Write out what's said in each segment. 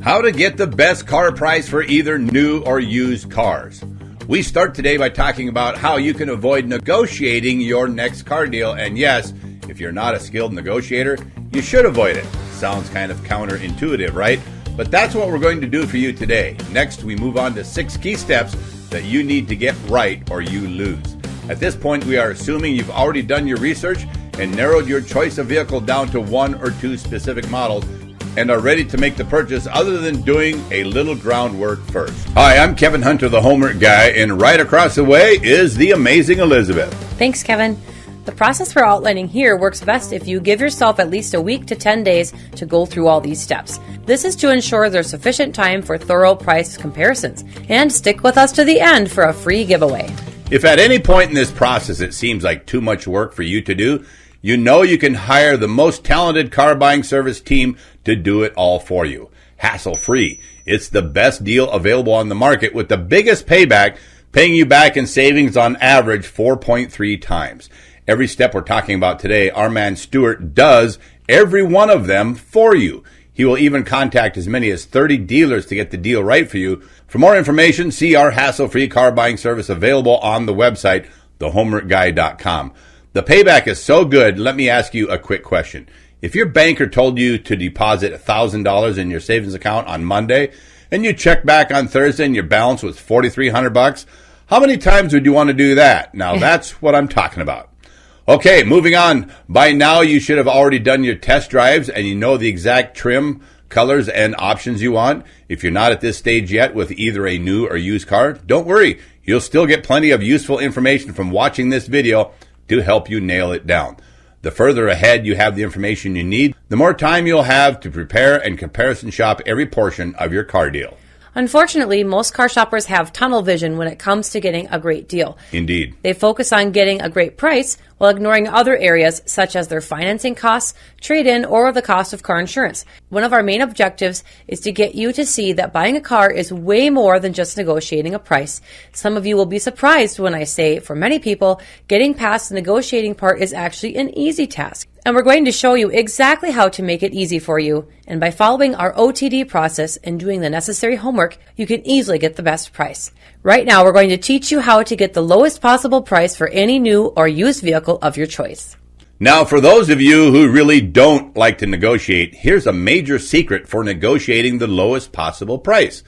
How to get the best car price for either new or used cars. We start today by talking about how you can avoid negotiating your next car deal. And yes, if you're not a skilled negotiator, you should avoid it. Sounds kind of counterintuitive, right? But that's what we're going to do for you today. Next, we move on to 6 key steps that you need to get right or you lose. At this point, we are assuming you've already done your research and narrowed your choice of vehicle down to 1 or 2 specific models and are ready to make the purchase other than doing a little groundwork first. Hi, I'm Kevin Hunter, the Homework Guy, and right across the way is the amazing Elizabeth. Thanks, Kevin. The process we're outlining here works best if you give yourself at least a week to 10 days to go through all these steps. This is to ensure there's sufficient time for thorough price comparisons. And stick with us to the end for a free giveaway. If at any point in this process it seems like too much work for you to do, you know you can hire the most talented car buying service team to do it all for you. Hassle-free. It's the best deal available on the market with the biggest payback, paying you back in savings on average 4.3 times. Every step we're talking about today, our man Stuart does every one of them for you. He will even contact as many as 30 dealers to get the deal right for you. For more information, see our hassle-free car buying service available on the website, thehomeworkguy.com. The payback is so good, let me ask you a quick question. If your banker told you to deposit $1,000 in your savings account on Monday, and you check back on Thursday and your balance was $4,300, how many times would you want to do that? Now that's what I'm talking about. Okay, moving on. By now you should have already done your test drives and you know the exact trim, colors, and options you want. If you're not at this stage yet with either a new or used car, don't worry. You'll still get plenty of useful information from watching this video to help you nail it down. The further ahead you have the information you need, the more time you'll have to prepare and comparison shop every portion of your car deal. Unfortunately, most car shoppers have tunnel vision when it comes to getting a great deal. Indeed. They focus on getting a great price while ignoring other areas such as their financing costs, trade-in, or the cost of car insurance. One of our main objectives is to get you to see that buying a car is way more than just negotiating a price. Some of you will be surprised when I say, for many people, getting past the negotiating part is actually an easy task. And we're going to show you exactly how to make it easy for you. And by following our OTD process and doing the necessary homework, you can easily get the best price. Right now, we're going to teach you how to get the lowest possible price for any new or used vehicle of your choice. Now, for those of you who really don't like to negotiate, here's a major secret for negotiating the lowest possible price.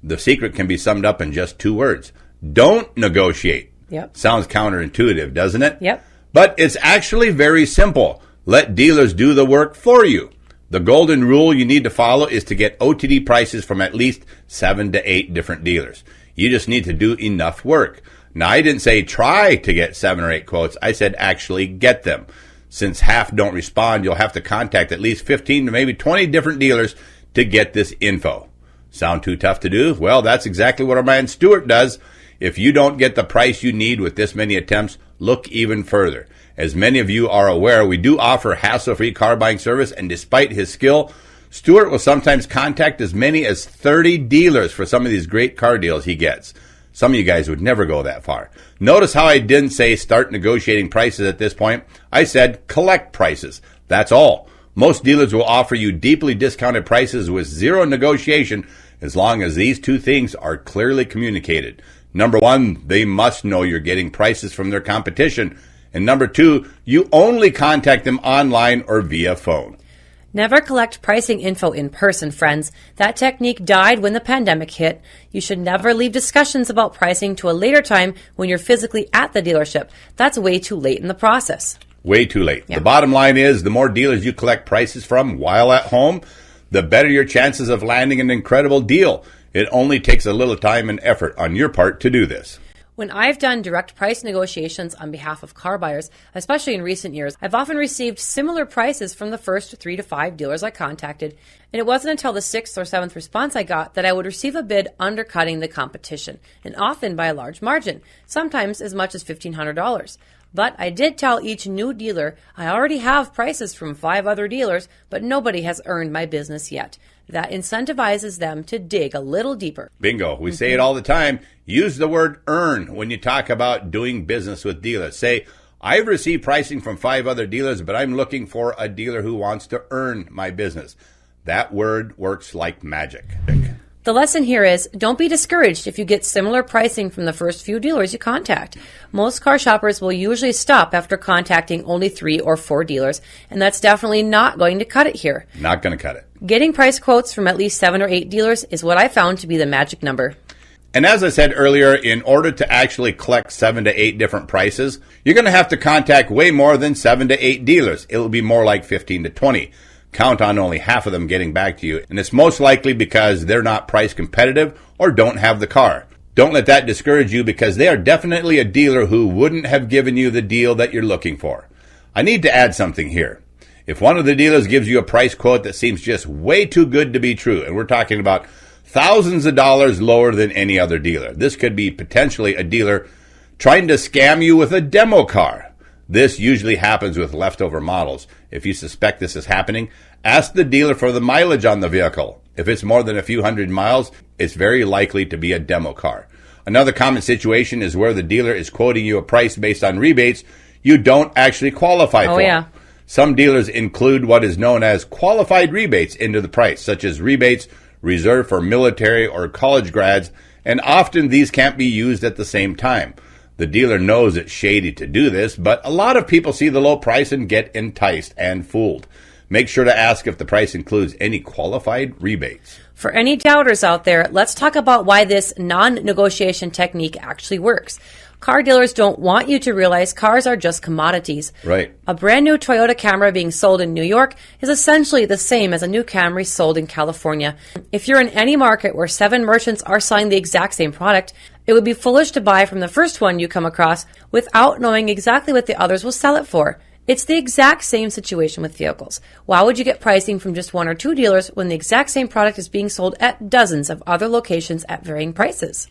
The secret can be summed up in just 2 words. Don't negotiate. Yep. Sounds counterintuitive, doesn't it? Yep. But it's actually very simple. Let dealers do the work for you. The golden rule you need to follow is to get OTD prices from at least 7 to 8 different dealers. You just need to do enough work. Now, I didn't say try to get 7 or 8 quotes. I said actually get them. Since half don't respond, you'll have to contact at least 15 to maybe 20 different dealers to get this info. Sound too tough to do? Well, that's exactly what our man Stuart does. If you don't get the price you need with this many attempts, look even further. As many of you are aware, we do offer hassle-free car buying service, and despite his skill, Stuart will sometimes contact as many as 30 dealers for some of these great car deals he gets. Some of you guys would never go that far. Notice how I didn't say start negotiating prices at this point. I said collect prices. That's all. Most dealers will offer you deeply discounted prices with zero negotiation as long as these 2 things are clearly communicated. Number 1, they must know you're getting prices from their competition. And number 2, you only contact them online or via phone. Never collect pricing info in person, friends. That technique died when the pandemic hit. You should never leave discussions about pricing to a later time when you're physically at the dealership. That's way too late in the process. Way too late. Yeah. The bottom line is the more dealers you collect prices from while at home, the better your chances of landing an incredible deal. It only takes a little time and effort on your part to do this. When I've done direct price negotiations on behalf of car buyers, especially in recent years, I've often received similar prices from the first 3 to 5 dealers I contacted, and it wasn't until the 6th or 7th response I got that I would receive a bid undercutting the competition, and often by a large margin, sometimes as much as $1,500. But I did tell each new dealer I already have prices from 5 other dealers, but nobody has earned my business yet. That incentivizes them to dig a little deeper. Bingo. We say it all the time. Use the word earn when you talk about doing business with dealers. Say, I've received pricing from 5 other dealers, but I'm looking for a dealer who wants to earn my business. That word works like magic. The lesson here is don't be discouraged if you get similar pricing from the first few dealers you contact. Most car shoppers will usually stop after contacting only 3 or 4 dealers, and that's definitely not going to cut it here. Not going to cut it. Getting price quotes from at least 7 or 8 dealers is what I found to be the magic number. And as I said earlier, in order to actually collect 7 to 8 different prices, you're going to have to contact way more than 7 to 8 dealers. It will be more like 15 to 20. Count on only half of them getting back to you, and it's most likely because they're not price competitive or don't have the car. Don't let that discourage you, because they are definitely a dealer who wouldn't have given you the deal that you're looking for. I need to add something here. If one of the dealers gives you a price quote that seems just way too good to be true, and we're talking about thousands of dollars lower than any other dealer, this could be potentially a dealer trying to scam you with a demo car. This usually happens with leftover models. If you suspect this is happening, ask the dealer for the mileage on the vehicle. If it's more than a few hundred miles, it's very likely to be a demo car. Another common situation is where the dealer is quoting you a price based on rebates you don't actually qualify for. Yeah. Some dealers include what is known as qualified rebates into the price, such as rebates reserved for military or college grads, and often these can't be used at the same time. The dealer knows it's shady to do this, but a lot of people see the low price and get enticed and fooled. Make sure to ask if the price includes any qualified rebates. For any doubters out there, let's talk about why this non-negotiation technique actually works. Car dealers don't want you to realize cars are just commodities. Right. A brand new Toyota Camry being sold in New York is essentially the same as a new Camry sold in California. If you're in any market where 7 merchants are selling the exact same product, it would be foolish to buy from the first one you come across without knowing exactly what the others will sell it for. It's the exact same situation with vehicles. Why would you get pricing from just 1 or 2 dealers when the exact same product is being sold at dozens of other locations at varying prices?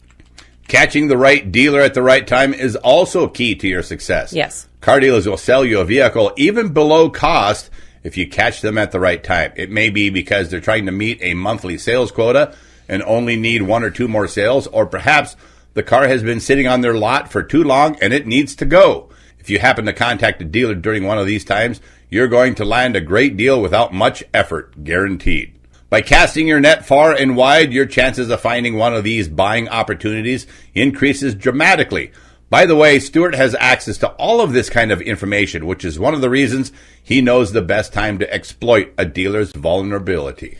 Catching the right dealer at the right time is also key to your success. Yes. Car dealers will sell you a vehicle even below cost if you catch them at the right time. It may be because they're trying to meet a monthly sales quota and only need 1 or 2 more sales, or perhaps the car has been sitting on their lot for too long and it needs to go. If you happen to contact a dealer during one of these times, you're going to land a great deal without much effort, guaranteed. By casting your net far and wide, your chances of finding one of these buying opportunities increases dramatically. By the way, Stuart has access to all of this kind of information, which is one of the reasons he knows the best time to exploit a dealer's vulnerability.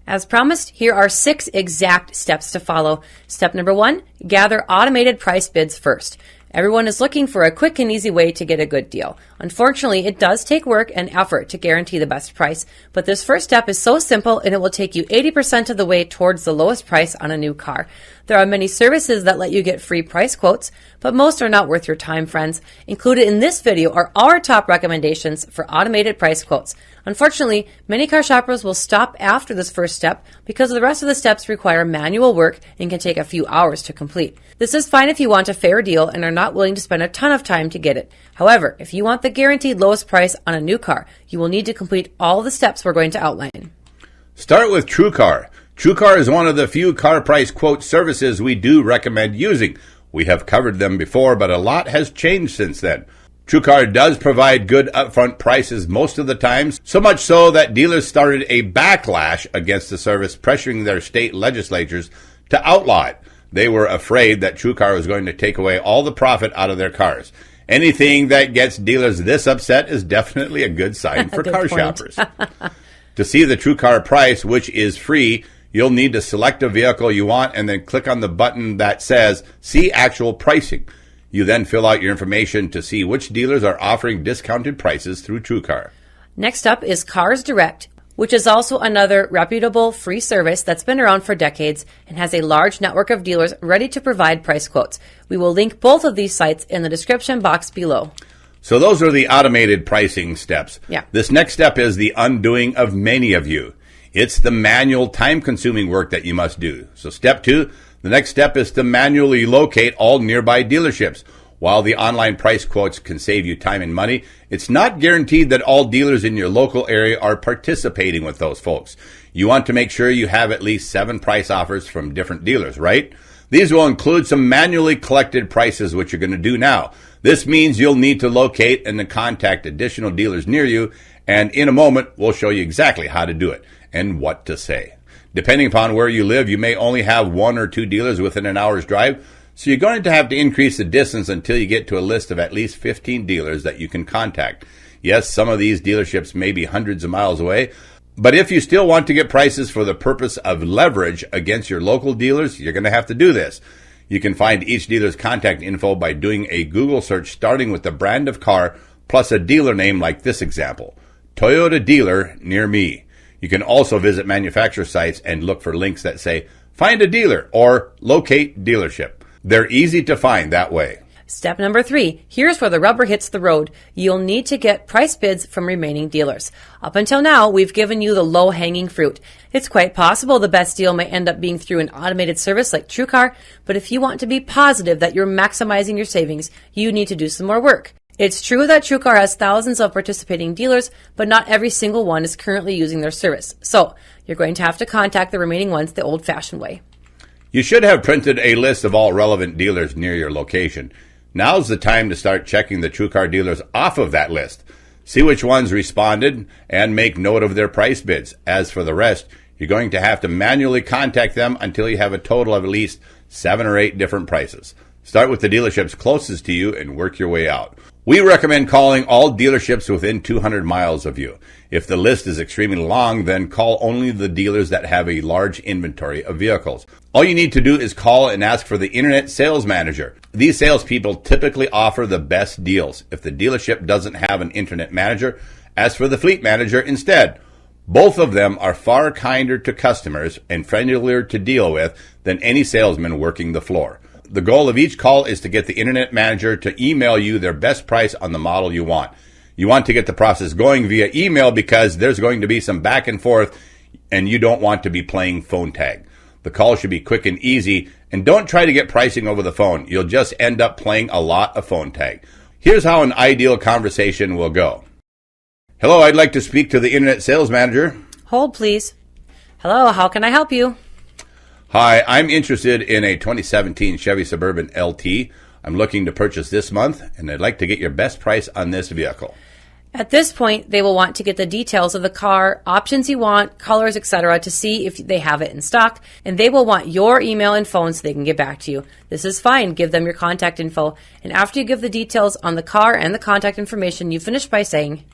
As promised, here are 6 exact steps to follow. Step number 1, gather automated price bids first. Everyone is looking for a quick and easy way to get a good deal. Unfortunately, it does take work and effort to guarantee the best price, but this first step is so simple and it will take you 80% of the way towards the lowest price on a new car. There are many services that let you get free price quotes, but most are not worth your time, friends. Included in this video are our top recommendations for automated price quotes. Unfortunately, many car shoppers will stop after this first step because the rest of the steps require manual work and can take a few hours to complete. This is fine if you want a fair deal and are not willing to spend a ton of time to get it. However, if you want the guaranteed lowest price on a new car, you will need to complete all the steps we're going to outline. Start with TrueCar. TrueCar is one of the few car price quote services we do recommend using. We have covered them before, but a lot has changed since then. TrueCar does provide good upfront prices most of the times, so much so that dealers started a backlash against the service, pressuring their state legislatures to outlaw it. They were afraid that TrueCar was going to take away all the profit out of their cars. Anything that gets dealers this upset is definitely a good sign for car shoppers. To see the TrueCar price, which is free, you'll need to select a vehicle you want and then click on the button that says See Actual Pricing. You then fill out your information to see which dealers are offering discounted prices through TrueCar. Next up is Cars Direct, which is also another reputable free service that's been around for decades and has a large network of dealers ready to provide price quotes. We will link both of these sites in the description box below. So those are the automated pricing steps. Yeah. This next step is the undoing of many of you. It's the manual, time-consuming work that you must do. So step 2, the next step is to manually locate all nearby dealerships. While the online price quotes can save you time and money, it's not guaranteed that all dealers in your local area are participating with those folks. You want to make sure you have at least 7 price offers from different dealers, right? These will include some manually collected prices, which you're going to do now. This means you'll need to locate and then contact additional dealers near you, and in a moment, we'll show you exactly how to do it. and what to say. Depending upon where you live, you may only have 1 or 2 dealers within an hour's drive, so you're going to have to increase the distance until you get to a list of at least 15 dealers that you can contact. Yes, some of these dealerships may be hundreds of miles away, but if you still want to get prices for the purpose of leverage against your local dealers, you're going to have to do this. You can find each dealer's contact info by doing a Google search starting with the brand of car plus a dealer name like this example, Toyota dealer near me. You can also visit manufacturer sites and look for links that say, find a dealer or locate dealership. They're easy to find that way. Step number 3. Here's where the rubber hits the road. You'll need to get price bids from remaining dealers. Up until now, we've given you the low-hanging fruit. It's quite possible the best deal may end up being through an automated service like TrueCar, but if you want to be positive that you're maximizing your savings, you need to do some more work. It's true that TrueCar has thousands of participating dealers, but not every single one is currently using their service. So, you're going to have to contact the remaining ones the old-fashioned way. You should have printed a list of all relevant dealers near your location. Now's the time to start checking the TrueCar dealers off of that list. See which ones responded and make note of their price bids. As for the rest, you're going to have to manually contact them until you have a total of at least 7 or 8 different prices. Start with the dealerships closest to you and work your way out. We recommend calling all dealerships within 200 miles of you. If the list is extremely long, then call only the dealers that have a large inventory of vehicles. All you need to do is call and ask for the Internet Sales Manager. These salespeople typically offer the best deals. If the dealership doesn't have an Internet Manager, ask for the Fleet Manager instead. Both of them are far kinder to customers and friendlier to deal with than any salesman working the floor. The goal of each call is to get the Internet Manager to email you their best price on the model you want. You want to get the process going via email because there's going to be some back and forth and you don't want to be playing phone tag. The call should be quick and easy, and don't try to get pricing over the phone. You'll just end up playing a lot of phone tag. Here's how an ideal conversation will go. Hello, I'd like to speak to the Internet Sales Manager. Hold, please. Hello, how can I help you? Hi, I'm interested in a 2017 Chevy Suburban LT. I'm looking to purchase this month, and I'd like to get your best price on this vehicle. At this point, they will want to get the details of the car, options you want, colors, etc. to see if they have it in stock, and they will want your email and phone so they can get back to you. This is fine. Give them your contact info, and after you give the details on the car and the contact information, you finish by saying,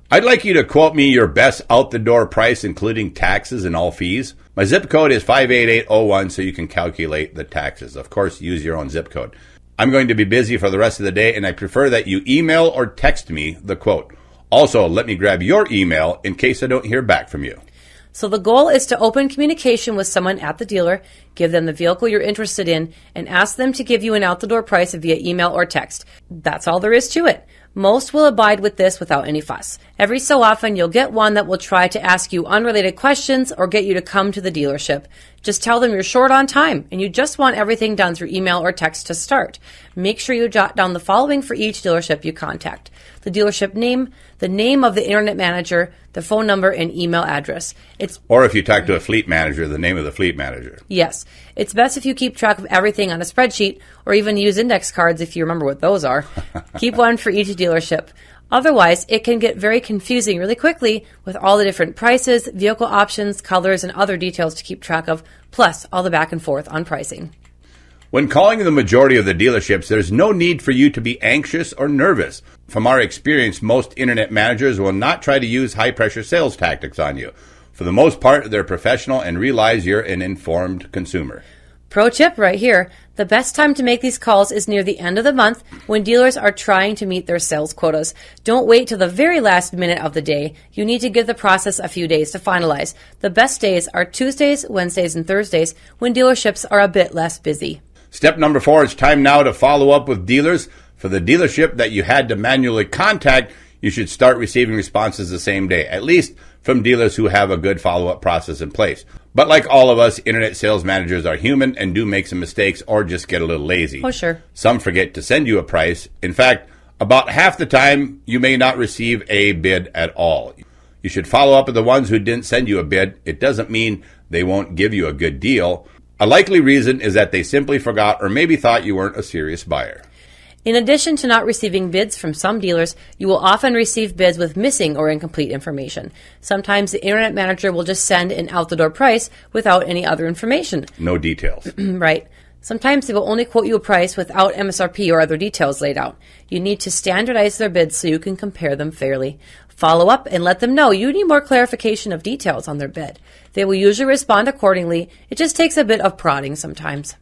I'd like you to quote me your best out-the-door price, including taxes and all fees. My zip code is 58801, so you can calculate the taxes. Of course, use your own zip code. I'm going to be busy for the rest of the day, and I prefer that you email or text me the quote. Also, let me grab your email in case I don't hear back from you. So the goal is to open communication with someone at the dealer, give them the vehicle you're interested in, and ask them to give you an out-the-door price via email or text. That's all there is to it. Most will abide with this without any fuss. Every so often, you'll get one that will try to ask you unrelated questions or get you to come to the dealership. Just tell them you're short on time and you just want everything done through email or text to start. Make sure you jot down the following for each dealership you contact: the dealership name, the name of the Internet Manager, the phone number, and email address. Or if you talk to a fleet manager, the name of the fleet manager. Yes. It's best if you keep track of everything on a spreadsheet or even use index cards if you remember what those are. Keep one for each dealership. Otherwise, it can get very confusing really quickly with all the different prices, vehicle options, colors, and other details to keep track of, plus all the back and forth on pricing. When calling the majority of the dealerships, there's no need for you to be anxious or nervous. From our experience, most internet managers will not try to use high-pressure sales tactics on you. For the most part, they're professional and realize you're an informed consumer. Pro tip right here. The best time to make these calls is near the end of the month when dealers are trying to meet their sales quotas. Don't wait till the very last minute of the day. You need to give the process a few days to finalize. The best days are Tuesdays, Wednesdays, and Thursdays when dealerships are a bit less busy. Step number 4, it's time now to follow up with dealers. For the dealership that you had to manually contact, you should start receiving responses the same day, at least from dealers who have a good follow-up process in place. But like all of us, internet sales managers are human and do make some mistakes or just get a little lazy. Oh, sure. Some forget to send you a price. In fact, about half the time, you may not receive a bid at all. You should follow up with the ones who didn't send you a bid. It doesn't mean they won't give you a good deal. A likely reason is that they simply forgot or maybe thought you weren't a serious buyer. In addition to not receiving bids from some dealers, you will often receive bids with missing or incomplete information. Sometimes the Internet Manager will just send an out-the-door price without any other information. No details. Right. Sometimes they will only quote you a price without MSRP or other details laid out. You need to standardize their bids so you can compare them fairly. Follow up and let them know you need more clarification of details on their bid. They will usually respond accordingly. It just takes a bit of prodding sometimes.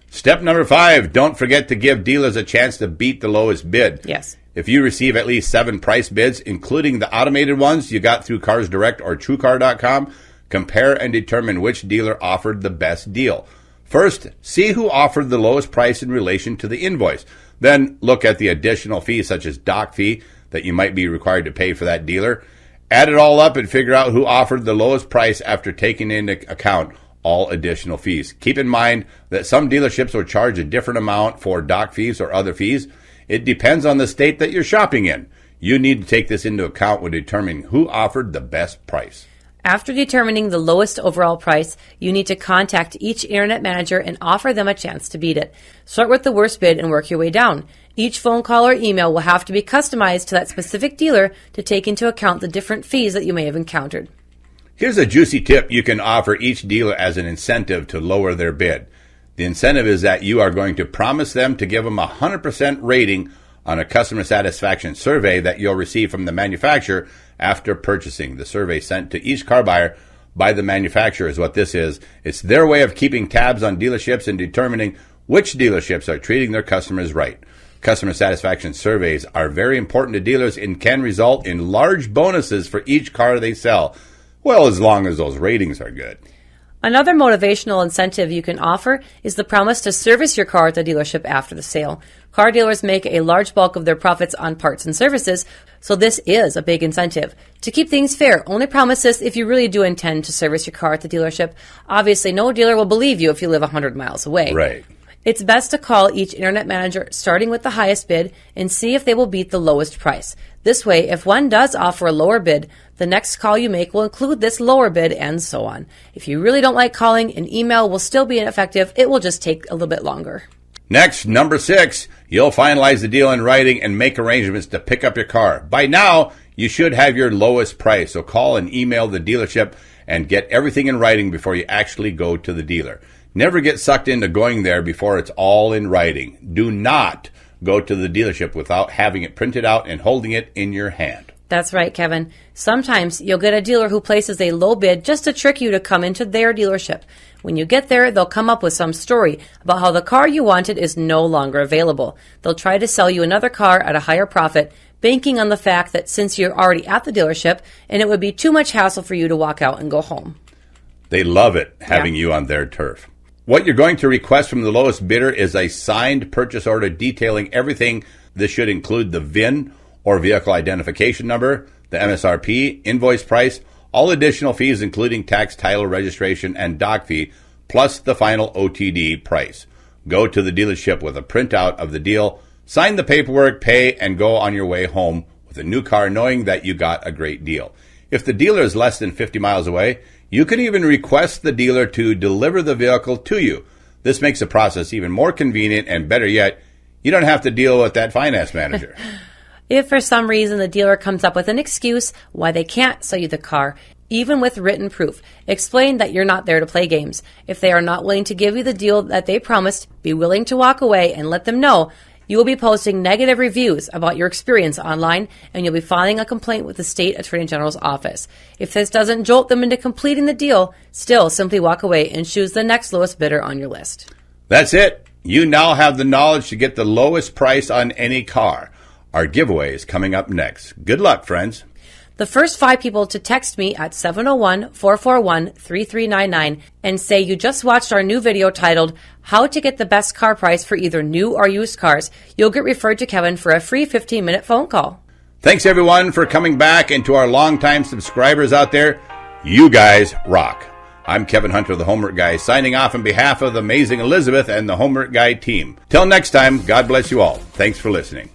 Step number 5, don't forget to give dealers a chance to beat the lowest bid. Yes. If you receive at least 7 price bids, including the automated ones you got through Cars Direct or TrueCar.com, compare and determine which dealer offered the best deal. First, see who offered the lowest price in relation to the invoice. Then look at the additional fees such as dock fee that you might be required to pay for that dealer. Add it all up and figure out who offered the lowest price after taking into account all additional fees. Keep in mind that some dealerships will charge a different amount for dock fees or other fees. It depends on the state that you're shopping in. You need to take this into account when determining who offered the best price. After determining the lowest overall price, you need to contact each Internet Manager and offer them a chance to beat it. Start with the worst bid and work your way down. Each phone call or email will have to be customized to that specific dealer to take into account the different fees that you may have encountered. Here's a juicy tip you can offer each dealer as an incentive to lower their bid. The incentive is that you are going to promise them to give them a 100% rating on a customer satisfaction survey that you'll receive from the manufacturer after purchasing. The survey sent to each car buyer by the manufacturer is what this is. It's their way of keeping tabs on dealerships and determining which dealerships are treating their customers right. Customer satisfaction surveys are very important to dealers and can result in large bonuses for each car they sell. Well, as long as those ratings are good. Another motivational incentive you can offer is the promise to service your car at the dealership after the sale. Car dealers make a large bulk of their profits on parts and services, so this is a big incentive. To keep things fair, only promise this if you really do intend to service your car at the dealership. Obviously, no dealer will believe you if you live 100 miles away. Right. It's best to call each Internet Manager starting with the highest bid and see if they will beat the lowest price. This way, if one does offer a lower bid, the next call you make will include this lower bid and so on. If you really don't like calling, an email will still be effective. It will just take a little bit longer. Next, number 6, you'll finalize the deal in writing and make arrangements to pick up your car. By now, you should have your lowest price, so call and email the dealership and get everything in writing before you actually go to the dealer. Never get sucked into going there before it's all in writing. Do not go to the dealership without having it printed out and holding it in your hand. That's right, Kevin. Sometimes you'll get a dealer who places a low bid just to trick you to come into their dealership. When you get there, they'll come up with some story about how the car you wanted is no longer available. They'll try to sell you another car at a higher profit, banking on the fact that since you're already at the dealership, and it would be too much hassle for you to walk out and go home. They love it, having you on their turf. What you're going to request from the lowest bidder is a signed purchase order detailing everything. This should include the VIN or vehicle identification number, the MSRP, invoice price, all additional fees including tax, title, registration, and dock fee, plus the final OTD price. Go to the dealership with a printout of the deal, sign the paperwork, pay, and go on your way home with a new car knowing that you got a great deal. If the dealer is less than 50 miles away, you can even request the dealer to deliver the vehicle to you. This makes the process even more convenient, and better yet, you don't have to deal with that finance manager. If for some reason the dealer comes up with an excuse why they can't sell you the car, even with written proof, explain that you're not there to play games. If they are not willing to give you the deal that they promised, be willing to walk away and let them know. You will be posting negative reviews about your experience online, and you'll be filing a complaint with the State Attorney General's office. If this doesn't jolt them into completing the deal, still simply walk away and choose the next lowest bidder on your list. That's it. You now have the knowledge to get the lowest price on any car. Our giveaway is coming up next. Good luck, friends. The first 5 people to text me at 701-441-3399 and say you just watched our new video titled How to Get the Best Car Price for Either New or Used Cars, you'll get referred to Kevin for a free 15-minute phone call. Thanks, everyone, for coming back, and to our longtime subscribers out there, you guys rock. I'm Kevin Hunter, the Homework Guy, signing off on behalf of the amazing Elizabeth and the Homework Guy team. Till next time, God bless you all. Thanks for listening.